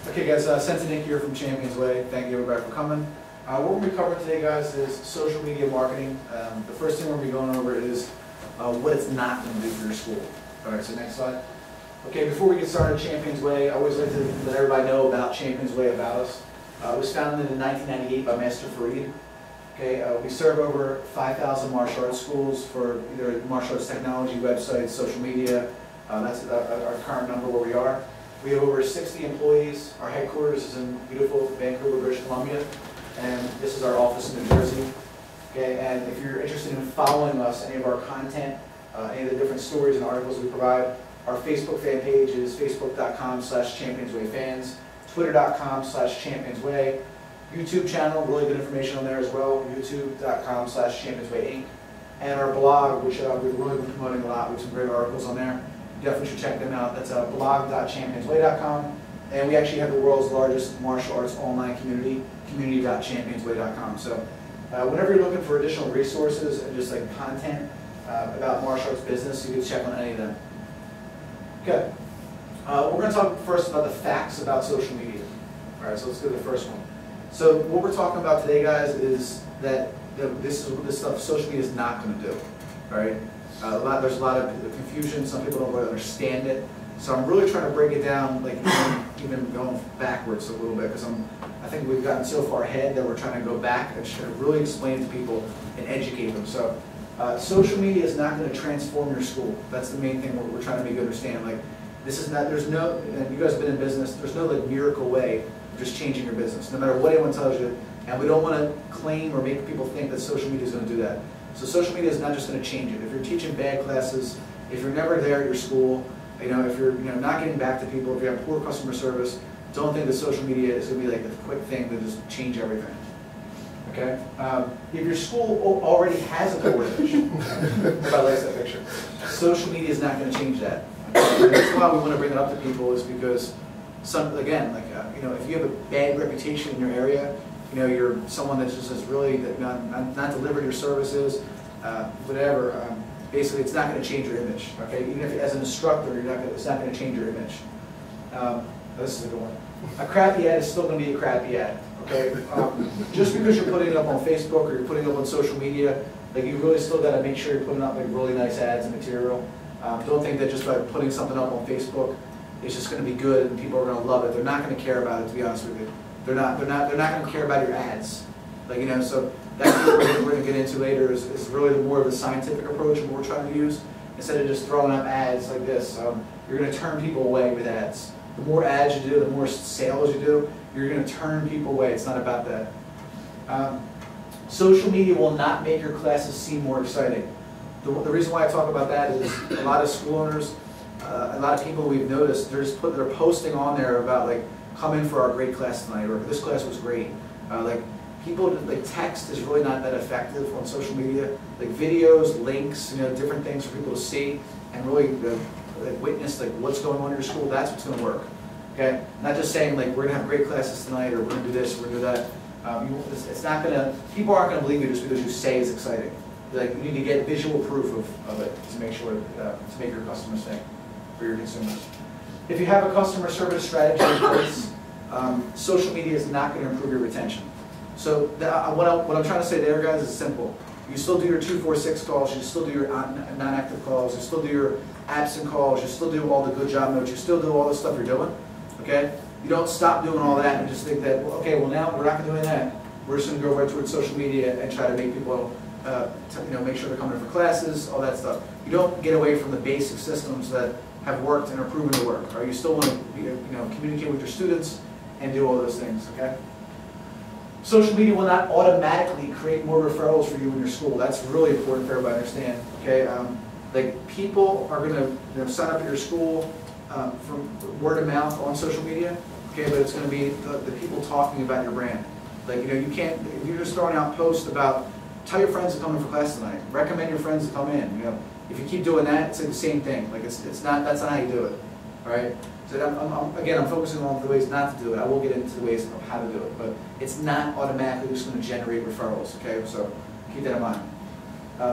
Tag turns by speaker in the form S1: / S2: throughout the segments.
S1: Okay guys, Sensei Nick here from Champions Way. Thank you everybody for coming. What we're going to be covering today guys is social media marketing. The first thing we're going to be going over is what it's not going to do for your school. Alright, so next slide. Okay, before we get started, Champions Way, I always like to let everybody know about Champions Way, about us. It was founded in 1998 by Master Farid. Okay, we serve over 5,000 martial arts schools for either martial arts technology, websites, social media. That's our current number where we are. We have over 60 employees. Our headquarters is in beautiful Vancouver, British Columbia, and this is our office in New Jersey. Okay, and if you're interested in following us, any of our content, any of the different stories and articles we provide, our Facebook fan page is facebook.com/championswayfans, twitter.com/championsway, YouTube channel, really good information on there as well, youtube.com/championswayinc, and our blog, which we've really been promoting a lot with some great articles on there. Definitely should check them out. That's blog.championsway.com, and we actually have the world's largest martial arts online community, community.championsway.com. So whenever you're looking for additional resources and just like content about martial arts business, you can check on any of them. Okay, we're going to talk first about the facts about social media. All right, so let's go to the first one. So what we're talking about today, guys, is that this stuff social media is not going to do. All right. There's a lot of confusion. Some people don't really understand it. So I'm really trying to break it down, like even going backwards a little bit, because I think we've gotten so far ahead that we're trying to go back and try to really explain to people and educate them. So social media is not going to transform your school. That's the main thing we're trying to make you understand. Like this is not. There's no. And you guys have been in business. There's no like miracle way of just changing your business, no matter what anyone tells you. And we don't want to claim or make people think that social media is going to do that. So social media is not just going to change it. If you're teaching bad classes, if you're never there at your school, if you're not getting back to people, if you have poor customer service, don't think that social media is going to be like the quick thing to just change everything. Okay? If your school already has a poor image, everybody likes that picture. Social media is not going to change that. And that's why we want to bring it up to people, is because if you have a bad reputation in your area, you're someone that's just really not delivered your services, whatever. Basically, it's not going to change your image. Okay, even if as an instructor, it's not going to change your image. This is a good one. A crappy ad is still going to be a crappy ad. Okay, just because you're putting it up on Facebook or you're putting it up on social media, like you really still got to make sure you're putting up like really nice ads and material. Don't think that just by putting something up on Facebook, it's just going to be good and people are going to love it. They're not going to care about it, to be honest with you. They're not going to care about your ads. So that's what we're going to get into later is really more of a scientific approach of what we're trying to use. Instead of just throwing up ads like this, you're going to turn people away with ads. The more ads you do, the more sales you do, you're going to turn people away. It's not about that. Social media will not make your classes seem more exciting. The reason why I talk about that is a lot of school owners, a lot of people we've noticed, they're posting on there about like, come in for our great class tonight, or this class was great. Text is really not that effective on social media. Like videos, links, different things for people to see and really witness like what's going on in your school. That's what's going to work. Okay, not just saying like we're going to have great classes tonight, or we're going to do this, we're going to do that. It's not going to. People aren't going to believe you just because you say it's exciting. Like you need to get visual proof of it to make sure to make your customers think, for your consumers. If you have a customer service strategy in place, social media is not going to improve your retention. So what I'm trying to say there, guys, is simple. You still do your 246 calls, you still do your non-active calls, you still do your absent calls, you still do all the good job notes, you still do all the stuff you're doing. Okay? You don't stop doing all that and just think that, okay, well now we're not going to do any of that. We're just going to go right towards social media and try to make people, make sure they're coming in for classes, all that stuff. You don't get away from the basic systems that have worked and are proven to work. Or you still want to, communicate with your students and do all those things. Okay. Social media will not automatically create more referrals for you in your school. That's really important for everybody to understand. Okay. People are going to sign up at your school from word of mouth on social media. Okay, but it's going to be the people talking about your brand. You can't, if you're just throwing out posts about, tell your friends to come in for class tonight. Recommend your friends to come in. If you keep doing that, it's like the same thing. Like that's not how you do it. All right. So I'm focusing on the ways not to do it. I will get into the ways of how to do it, but it's not automatically just going to generate referrals. Okay, so keep that in mind.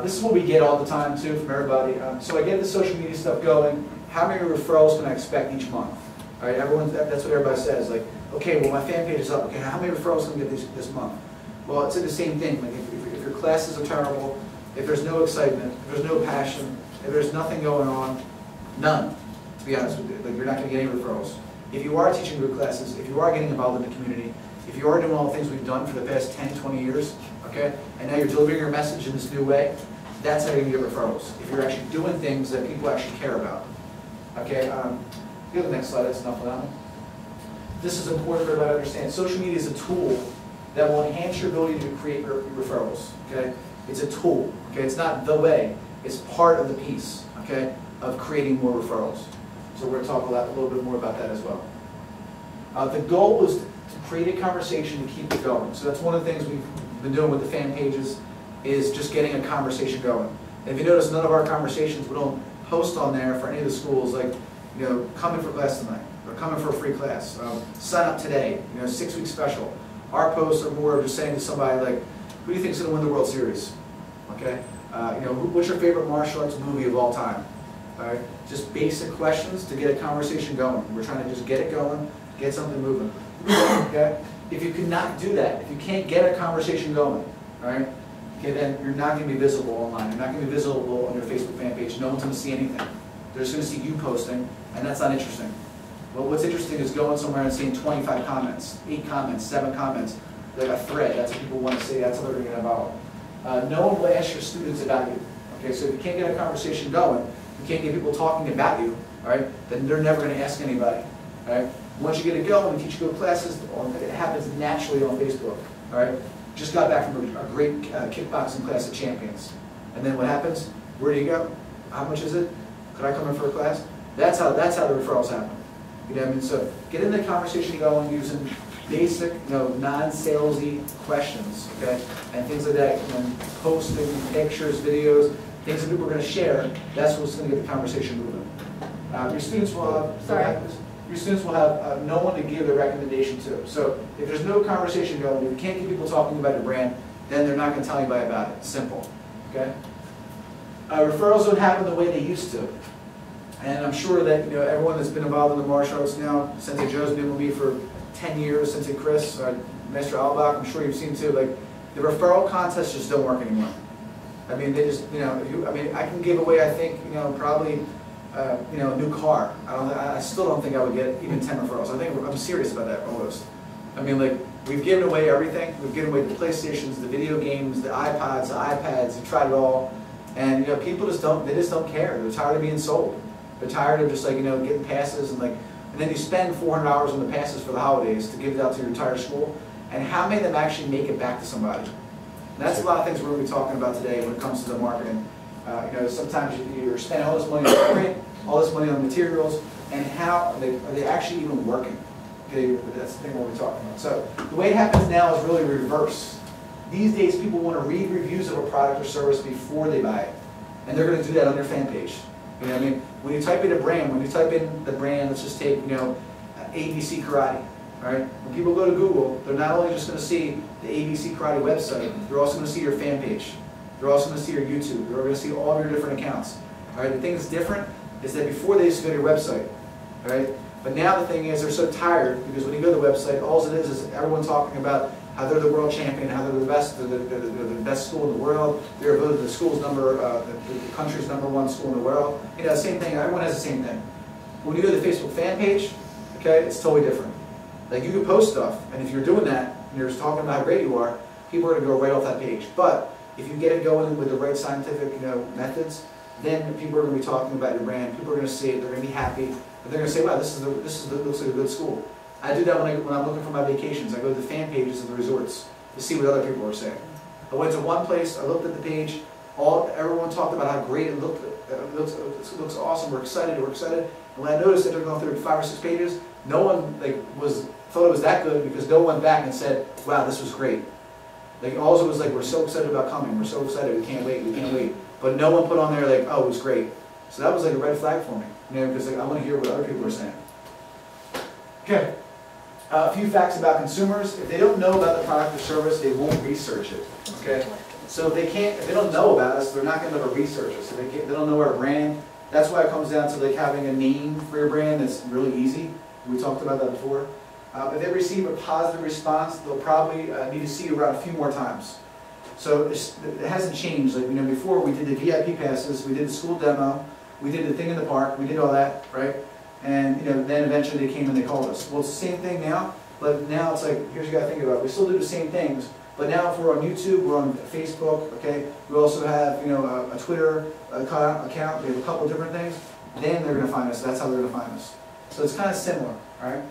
S1: This is what we get all the time too from everybody. So I get the social media stuff going. How many referrals can I expect each month? All right, that's what everybody says. Like, okay, well, my fan page is up. Okay, how many referrals can I get this month? Well, it's the same thing. Like, if your classes are terrible, if there's no excitement, if there's no passion, if there's nothing going on, none, to be honest with you. Like, you're not going to get any referrals. If you are teaching good classes, if you are getting involved in the community, if you are doing all the things we've done for the past 10, 20 years, okay, and now you're delivering your message in this new way, that's how you're going to get referrals. If you're actually doing things that people actually care about. Okay, go to the next slide, that's enough of that one. This is important for everybody to understand. Social media is a tool that will enhance your ability to create referrals, okay? It's a tool, okay? It's not the way, it's part of the piece, okay, of creating more referrals. So we're going to talk a little bit more about that as well. The goal is to create a conversation to keep it going. So that's one of the things we've been doing with the fan pages, is just getting a conversation going. And if you notice, none of our conversations, we don't post on there for any of the schools, like, you know, come in for class tonight, or come in for a free class, sign up today, you know, 6-week special. Our posts are more of just saying to somebody, like, who do you think is going to win the World Series? Okay? You know, what's your favorite martial arts movie of all time? All right? Just basic questions to get a conversation going. We're trying to just get it going, get something moving. Okay? If you cannot do that, if you can't get a conversation going, all right, okay, then you're not going to be visible online. You're not going to be visible on your Facebook fan page. No one's going to see anything. They're just going to see you posting, and that's not interesting. Well, what's interesting is going somewhere and seeing 25 comments, 8 comments, 7 comments, like a thread. That's what people want to see. That's how they're going to get involved. No one will ask your students about you. Okay, so if you can't get a conversation going, you can't get people talking about you, all right, then they're never going to ask anybody. All right? Once you get it going, you teach good classes, it happens naturally on Facebook. All right? Just got back from a great kickboxing class at Champions. And then what happens? Where do you go? How much is it? Could I come in for a class? That's how the referrals happen. You know what I mean? So get in the conversation going using basic, you know, non-salesy questions, okay? And things like that, you know, posting pictures, videos, things that people are going to share. That's what's going to get the conversation moving. Your students will have no one to give their recommendation to. So if there's no conversation going, if you can't get people talking about your brand, then they're not going to tell anybody about it. Simple. Okay? Referrals don't happen the way they used to. And I'm sure that, you know, everyone that's been involved in the martial arts now, Sensei Joe's been with me for 10 years, Sensei Chris, Master Albach, I'm sure you've seen too, like, the referral contests just don't work anymore. I mean, they just, you know, I can give away, I think, you know, probably, you know, a new car. I still don't think I would get even 10 referrals. I'm serious about that almost. I mean, like, we've given away everything. We've given away the PlayStations, the video games, the iPods, the iPads. We've tried it all. And, you know, people just don't care. They're tired of being sold. They're tired of just, like, you know, getting passes and, like, and then you spend $400 on the passes for the holidays to give it out to your entire school. And how many of them actually make it back to somebody? And that's a lot of things we're going to be talking about today when it comes to the marketing. You know, sometimes you're spending all this money on print, all this money on materials, and how are they actually even working? Okay, that's the thing we'll be talking about. So the way it happens now is really reverse. These days, people want to read reviews of a product or service before they buy it, and they're going to do that on their fan page. You know what I mean? When you type in a brand, let's just take, you know, ABC Karate. All right. When people go to Google, they're not only just going to see the ABC Karate website, they're also going to see your fan page. They're also going to see your YouTube. They're going to see all of your different accounts. All right. The thing that's different is that before they used to go to your website. All right. But now the thing is, they're so tired because when you go to the website, all it is everyone talking about how they're the world champion, how they're the best, they're the best school in the world. They're voted the school's the country's #1 school in the world. You know, the same thing. Everyone has the same thing. When you go to the Facebook fan page, okay, it's totally different. Like, you can post stuff, and if you're doing that, and you're talking about how great you are, people are going to go right off that page. But if you get it going with the right scientific, you know, methods, then people are going to be talking about your brand. People are going to see it. They're going to be happy. And they're going to say, "Wow, this looks like a good school." I do that when I'm looking for my vacations. I go to the fan pages of the resorts to see what other people are saying. I went to one place. I looked at the page. Everyone talked about how great it looked. It looks awesome. We're excited. We're excited. And when I noticed that they're going through 5 or 6 pages, no one thought it was that good because no one went back and said, "Wow, this was great." Like, all it was like, "We're so excited about coming. We're so excited. We can't wait. We can't wait." But no one put on there like, "Oh, it was great." So that was like a red flag for me, you know, because like, I want to hear what other people are saying. Okay. A few facts about consumers. If they don't know about the product or service, they won't research it. Okay. So if they don't know about us, they're not going to ever research us. So they don't know our brand. That's why it comes down to like having a name for your brand that's really easy. We talked about that before. If they receive a positive response, they'll probably need to see you around a few more times. So it hasn't changed. Like, before we did the VIP passes, we did the school demo, we did the thing in the park, we did all that, right? And then eventually they came and they called us. Well, it's the same thing now, but now it's like, here's what you got to think about. We still do the same things, but now if we're on YouTube, we're on Facebook, okay? We also have, a Twitter account. We have a couple of different things. Then they're going to find us. That's how they're going to find us. So it's kind of similar, all right?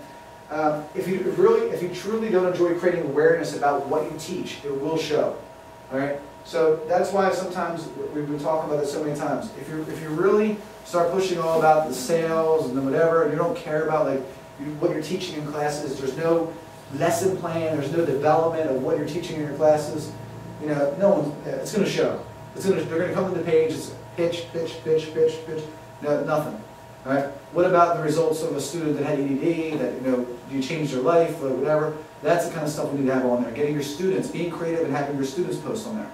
S1: If you truly don't enjoy creating awareness about what you teach, it will show. All right, so that's why sometimes we've been talking about this so many times. If you really start pushing all about the sales and the whatever, and you don't care about what you're teaching in classes, there's no lesson plan, there's no development of what you're teaching in your classes. No one. It's going to show. They're going to come to the page. It's pitch, pitch, pitch, pitch, pitch. No, nothing. All right. What about the results of a student that had EDD? That you changed their life or whatever? That's the kind of stuff we need to have on there. Getting your students, being creative, and having your students post on there.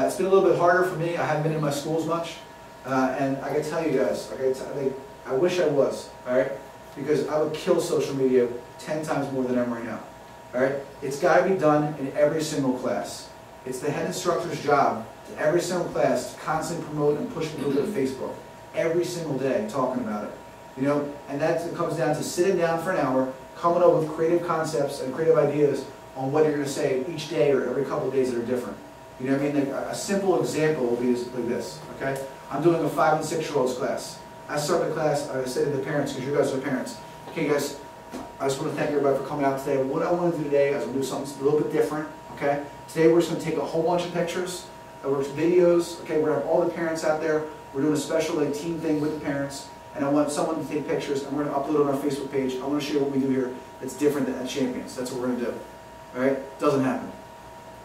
S1: It's been a little bit harder for me. I haven't been in my schools much, and I can tell you guys, I wish I was. All right, because I would kill social media 10 times more than I am right now. All right, it's got to be done in every single class. It's the head instructor's job to every single class to constantly promote and push people to Facebook every single day, talking about it. And that comes down to sitting down for an hour, coming up with creative concepts and creative ideas on what you're going to say each day or every couple of days that are different. You know what I mean? A simple example will be like this, okay? I'm doing a 5- and 6-year-olds class. I start the class, I say to the parents, because you guys are parents, okay guys, I just want to thank everybody for coming out today. What I want to do today is I'm going to do something a little bit different, okay? Today we're just going to take a whole bunch of pictures, videos, okay? We're going to have all the parents out there. We're doing a special team thing with the parents. And I want someone to take pictures, and we're going to upload it on our Facebook page. I want to share what we do here that's different than at Champions. That's what we're going to do. All right? It doesn't happen.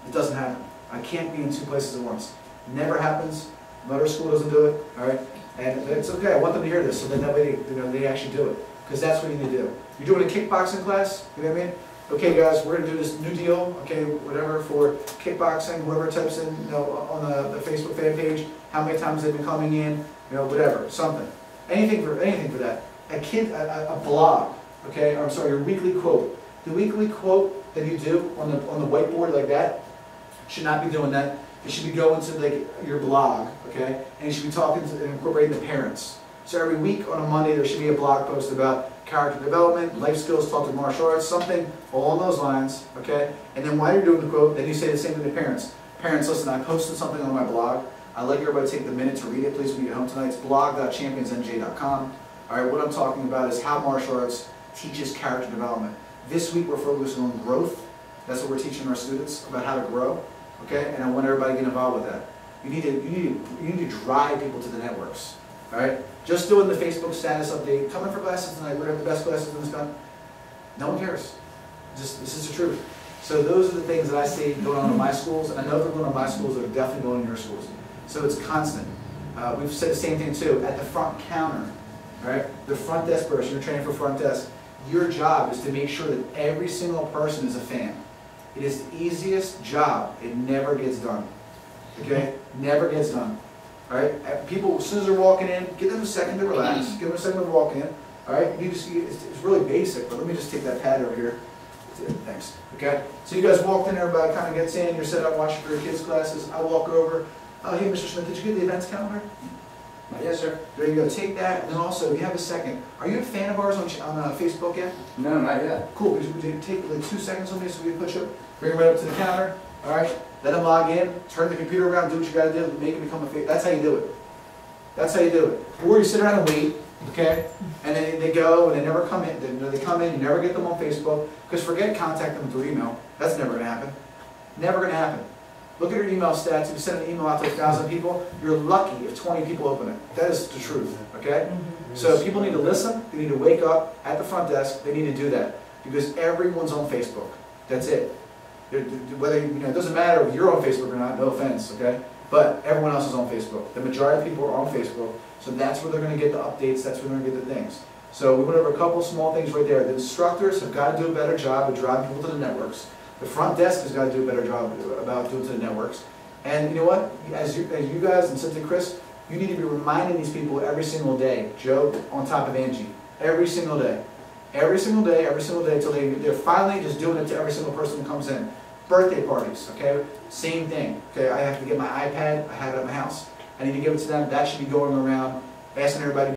S1: It doesn't happen. I can't be in 2 places at once. It never happens. Motor school doesn't do it. All right? And it's okay. I want them to hear this, so then that way they actually do it. Because that's what you need to do. You're doing a kickboxing class, you know what I mean? Okay, guys, we're going to do this new deal, okay, whatever, for kickboxing, whoever types in, on the Facebook fan page, how many times they've been coming in, whatever, something. Anything for that. A blog, okay, or I'm sorry, your weekly quote. The weekly quote that you do on the whiteboard like that, should not be doing that. You should be going to your blog, okay, and you should be talking to and incorporating the parents. So every week on a Monday there should be a blog post about character development, life skills, talk to martial arts, something along those lines, okay? And then while you're doing the quote, then you say the same to the parents. Parents, listen, I posted something on my blog. I'd like everybody to take the minute to read it, please, when you get home tonight. It's blog.championsnj.com. All right, what I'm talking about is how martial arts teaches character development. This week we're focusing on growth. That's what we're teaching our students, about how to grow, okay? And I want everybody to get involved with that. You need to drive people to the networks. All right? Just doing the Facebook status update, coming for classes tonight, we're going to have the best classes in this country. No one cares. This is the truth. So those are the things that I see going on in my schools, and I know they're going on in my schools, they're definitely going in your schools. So it's constant. We've said the same thing too, at the front counter, right? The front desk person, you're training for front desk, your job is to make sure that every single person is a fan. It is the easiest job. It never gets done. Okay? Never gets done. Alright? People, as soon as they're walking in, give them a second to relax. Give them a second to walk in. Alright? It's really basic, but let me just take that pad over here. Thanks. Okay? So you guys walked in, everybody kind of gets in, you're set up watching for your kids' classes. I walk over. Oh, hey, Mr. Smith, did you get the events calendar? Yes, sir. There you go. Take that. And then also, if you have a second, are you a fan of ours on Facebook yet?
S2: No, not yet.
S1: Cool. Would you take like 2 seconds on me so we can put you, bring it right up to the counter. All right. Let them log in. Turn the computer around. Do what you got to do. Make it become a fan. That's how you do it. That's how you do it. Or you sit around and wait. Okay. And then they go and they never come in. They come in. You never get them on Facebook. Because forget contact them through email. That's never going to happen. Never going to happen. Look at your email stats. If you send an email out to 1,000 people, you're lucky if 20 people open it. That is the truth, okay? So people need to listen. They need to wake up at the front desk. They need to do that because everyone's on Facebook. That's it. Whether it doesn't matter if you're on Facebook or not. No offense, okay? But everyone else is on Facebook. The majority of people are on Facebook, so that's where they're going to get the updates. That's where they're going to get the things. So we went over a couple small things right there. The instructors have got to do a better job of driving people to the networks. The front desk has got to do a better job about doing to the networks. And you know what? As you guys and Cynthia, Chris, you need to be reminding these people every single day. Joe on top of Angie. Every single day. every single day until they're finally just doing it to every single person who comes in. Birthday parties, okay, same thing. Okay, I have to get my iPad, I have it at my house. I need to give it to them. That should be going around, asking everybody